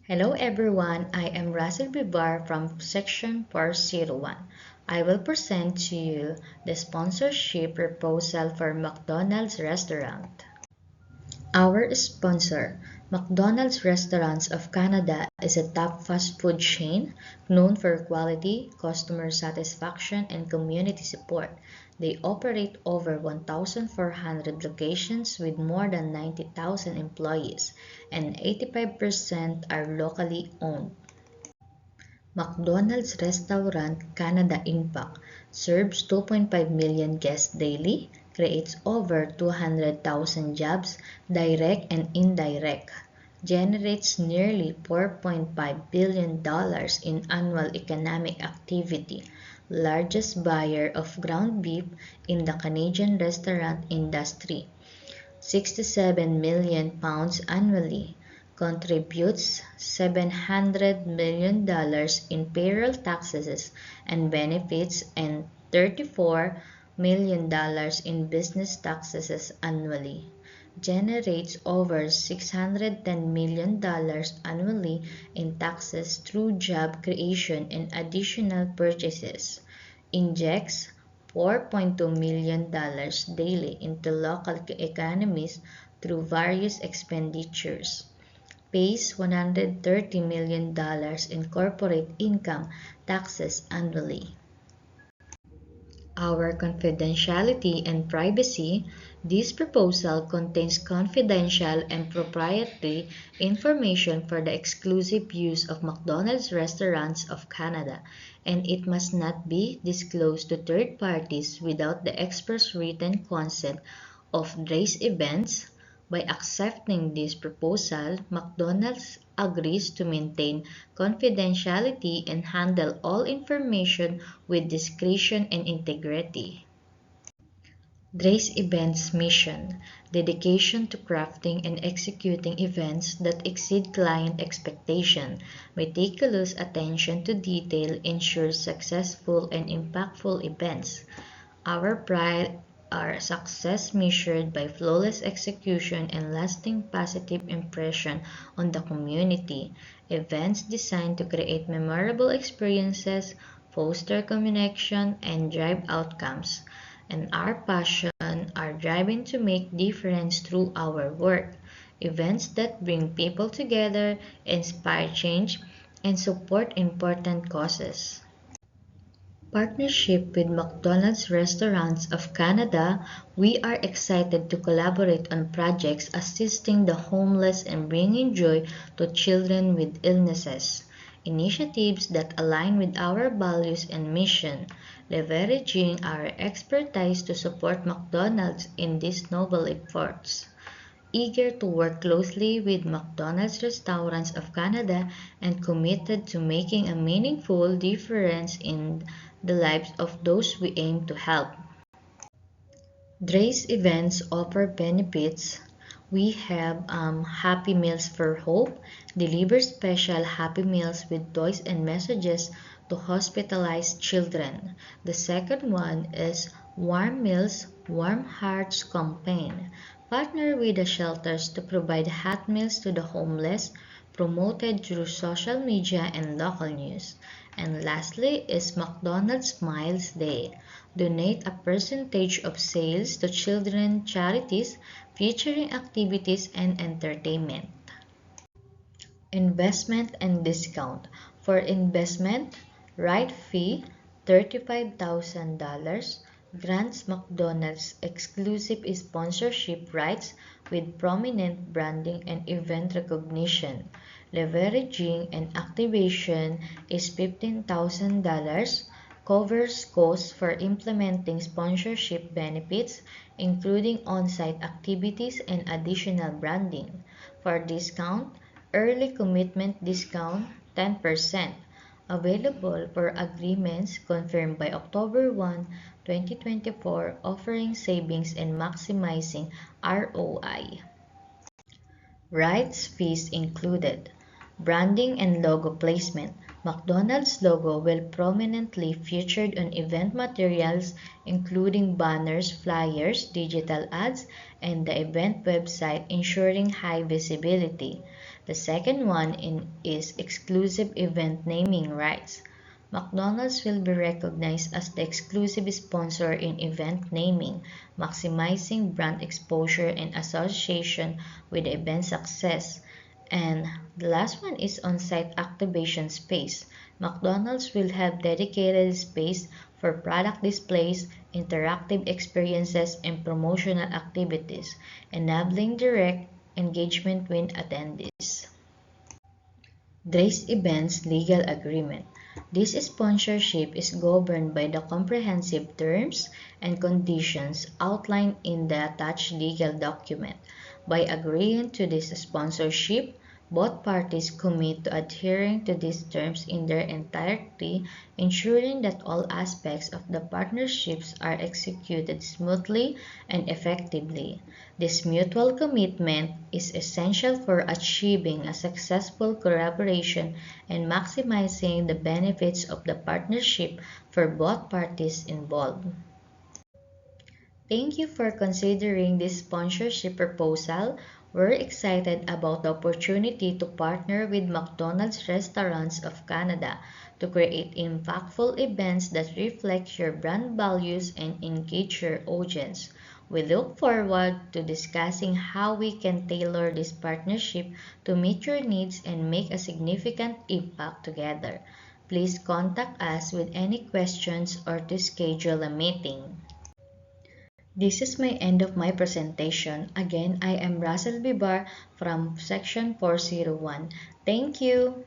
Hello everyone, I am Russell Bivar from Section 401. I will present to you the sponsorship proposal for McDonald's Restaurant. Our sponsor, McDonald's Restaurants of Canada, is a top fast food chain known for quality, customer satisfaction, and community support. They operate over 1,400 locations with more than 90,000 employees, and 85% are locally owned. McDonald's Restaurant Canada Impact serves 2.5 million guests daily, creates over 200,000 jobs, direct and indirect, generates nearly $4.5 billion in annual economic activity, largest buyer of ground beef in the Canadian restaurant industry, 67 million pounds annually, contributes $700 million in payroll taxes and benefits and $34 million in business taxes annually, generates over $610 million annually in taxes through job creation and additional purchases, injects $4.2 million daily into local economies through various expenditures, pays $130 million in corporate income taxes annually. Our confidentiality and privacy. This proposal contains confidential and proprietary information for the exclusive use of McDonald's Restaurants of Canada, and it must not be disclosed to third parties without the express written consent of Drai's Events. By accepting this proposal, McDonald's agrees to maintain confidentiality and handle all information with discretion and integrity. Drai's Events mission: dedication to crafting and executing events that exceed client expectation. Meticulous attention to detail ensures successful and impactful events. Our pride our success measured by flawless execution and lasting positive impression on the community. Events designed to create memorable experiences, foster connection, and drive outcomes. And our passion are driving to make difference through our work. Events that bring people together, inspire change, and support important causes. Partnership with McDonald's Restaurants of Canada, we are excited to collaborate on projects assisting the homeless and bringing joy to children with illnesses. Initiatives that align with our values and mission, leveraging our expertise to support McDonald's in these noble efforts. Eager to work closely with McDonald's Restaurants of Canada and committed to making a meaningful difference in the lives of those we aim to help. Drai's events offer benefits. We have Happy Meals for Hope, deliver special Happy Meals with toys and messages to hospitalized children. The second one is Warm Meals, Warm Hearts campaign. Partner with the shelters to provide hot meals to the homeless, promoted through social media and local news. And lastly is McDonald's Smiles Day. Donate a percentage of sales to children charities featuring activities and entertainment. Investment and discount. For investment, right fee $35,000 grants McDonald's exclusive sponsorship rights with prominent branding and event recognition. Leveraging and activation is $15,000, covers costs for implementing sponsorship benefits, including on-site activities and additional branding. For discount, early commitment discount 10%, available for agreements confirmed by October 1, 2024, offering savings and maximizing ROI. Rights fees included. Branding and logo placement. McDonald's logo will prominently featured on event materials including banners, flyers, digital ads, and the event website, ensuring high visibility. The second one is exclusive event naming rights. McDonald's will be recognized as the exclusive sponsor in event naming, maximizing brand exposure and association with the event success. And the last one is on-site activation space. McDonald's will have dedicated space for product displays, interactive experiences, and promotional activities, enabling direct engagement with attendees. Dre's Events Legal Agreement. This sponsorship is governed by the comprehensive terms and conditions outlined in the attached legal document. By agreeing to this sponsorship, both parties commit to adhering to these terms in their entirety, ensuring that all aspects of the partnerships are executed smoothly and effectively. This mutual commitment is essential for achieving a successful collaboration and maximizing the benefits of the partnership for both parties involved. Thank you for considering this sponsorship proposal. We're excited about the opportunity to partner with McDonald's Restaurants of Canada to create impactful events that reflect your brand values and engage your audience. We look forward to discussing how we can tailor this partnership to meet your needs and make a significant impact together. Please contact us with any questions or to schedule a meeting. This is my end of my presentation. Again, I am Russell Bibar from Section 401. Thank you.